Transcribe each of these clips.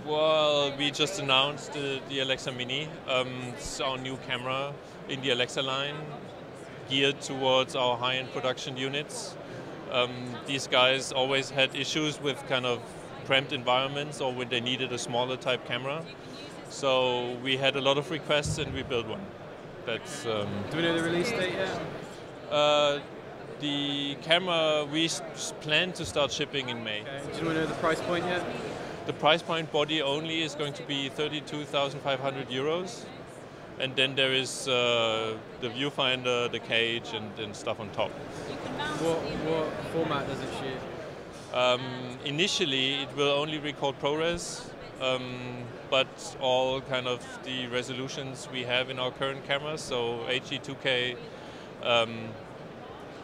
Well, we just announced the Alexa Mini. It's our new camera in the Alexa line, geared towards our high-end production units. These guys always had issues with kind of cramped environments or when they needed a smaller type camera. So we had a lot of requests and we built one. That's. Do we know the release date yet? The camera we plan to start shipping in May. Okay. Do you know the price point yet? The price point body only is going to be 32,500 euros. And then there is the viewfinder, the cage, and stuff on top. What format does it shoot? Initially, it will only record ProRes, but all kind of the resolutions we have in our current cameras, so HD 2K,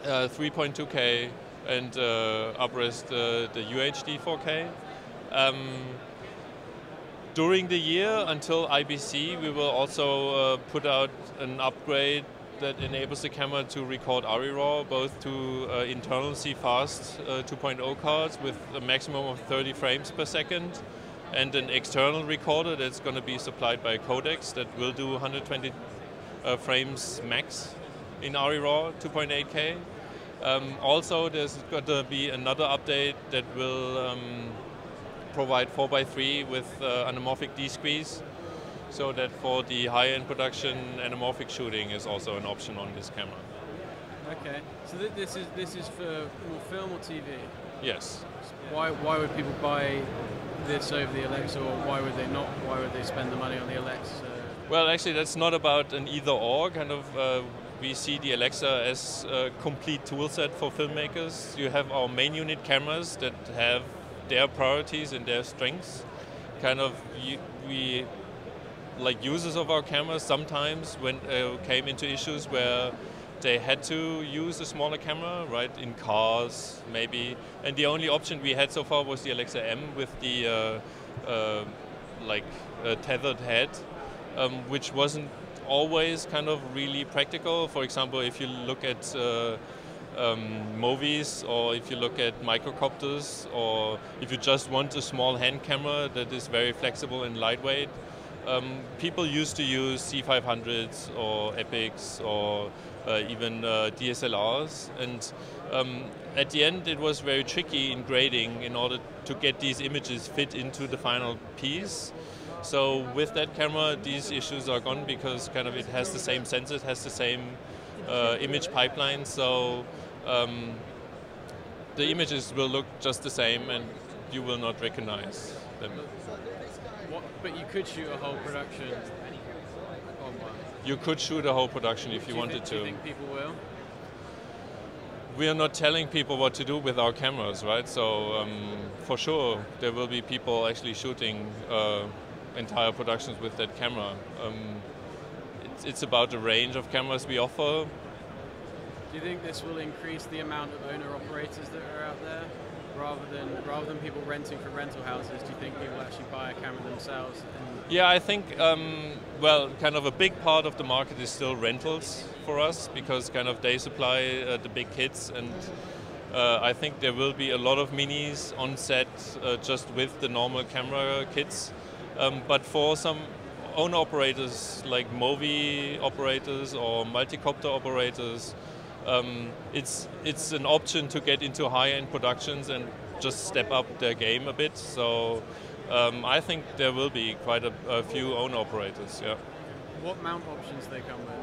3.2K, and upres the UHD 4K. During the year, until IBC, we will also put out an upgrade that enables the camera to record ARRI RAW, both to internal CFast 2.0 cards with a maximum of 30 frames per second, and an external recorder that's going to be supplied by codecs that will do 120 frames max in ARRI RAW 2.8K. Also, there's going to be another update that will provide 4x3 with anamorphic D-squeeze, so that for the high-end production, anamorphic shooting is also an option on this camera. Okay, so this is for more film or TV? Yes. Why would people buy this over the Alexa, or why would they not? Why would they spend the money on the Alexa? Well, actually, that's not about an either-or. Kind of, we see the Alexa as a complete toolset for filmmakers. You have our main unit cameras that have their priorities and their strengths. Kind of, we like users of our cameras sometimes when came into issues where they had to use a smaller camera, right, in cars maybe, and the only option we had so far was the Alexa M with the tethered head, which wasn't always kind of really practical. For example, if you look at movies, or if you look at microcopters, or if you just want a small hand camera that is very flexible and lightweight, people used to use C500s or Epics or even DSLRs, and at the end it was very tricky in grading in order to get these images fit into the final piece. So with that camera, these issues are gone because kind of it has the same sensors, has the same image pipeline, so the images will look just the same and you will not recognize them. But you could shoot a whole production on one. You could shoot a whole production if you wanted to. Do you think people will? We are not telling people what to do with our cameras, right? So for sure there will be people actually shooting entire productions with that camera. It's about the range of cameras we offer. Do you think this will increase the amount of owner-operators that are out there? Rather than people renting from rental houses, do you think people actually buy a camera themselves? Yeah, I think, well, kind of a big part of the market is still rentals for us, because kind of they supply the big kits, and I think there will be a lot of minis on set just with the normal camera kits. But for some owner-operators like movie operators or multi-copter operators, it's an option to get into high-end productions and just step up their game a bit. So I think there will be quite a few owner-operators, yeah. What mount options they come with?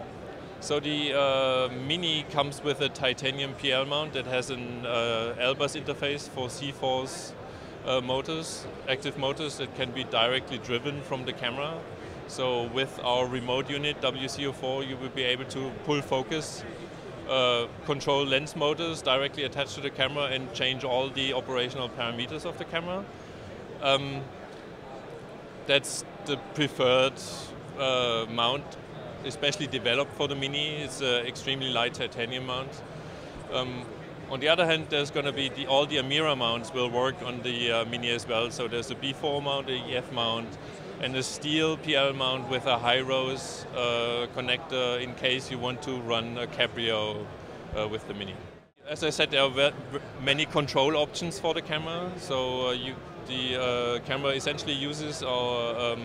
So the Mini comes with a titanium PL mount that has an L-bus interface for C-Force motors, active motors that can be directly driven from the camera. So with our remote unit, WCO4, you will be able to pull focus, control lens motors directly attached to the camera, and change all the operational parameters of the camera. That's the preferred mount, especially developed for the Mini. It's an extremely light titanium mount. On the other hand, there's going to be all the Amira mounts will work on the Mini as well. So there's a B4 mount, a EF mount, and a steel PL mount with a high-rose connector in case you want to run a Cabrio with the Mini. As I said, there are many control options for the camera. So The camera essentially uses our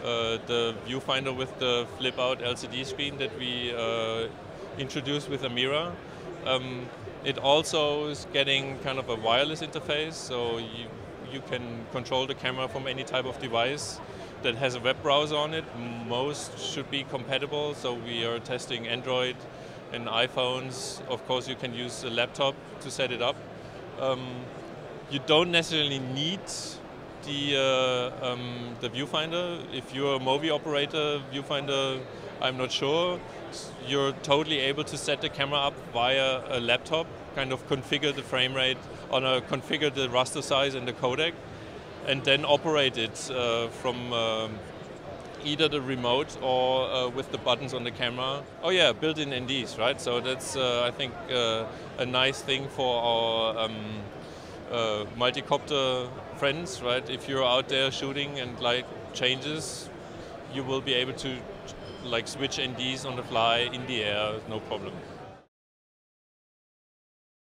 the viewfinder with the flip-out LCD screen that we introduced with ARRI. It also is getting kind of a wireless interface, so you can control the camera from any type of device that has a web browser on it. Most should be compatible, so we are testing Android and iPhones. Of course, you can use a laptop to set it up. You don't necessarily need the viewfinder. If you're a movie operator, viewfinder, I'm not sure. You're totally able to set the camera up via a laptop, kind of configure the frame rate, configure the raster size and the codec, and then operate it from either the remote or with the buttons on the camera. Oh yeah, built-in NDs, right? So that's, I think, a nice thing for our multi-copter friends, right? If you're out there shooting and light changes, you will be able to like switch NDs on the fly in the air, no problem.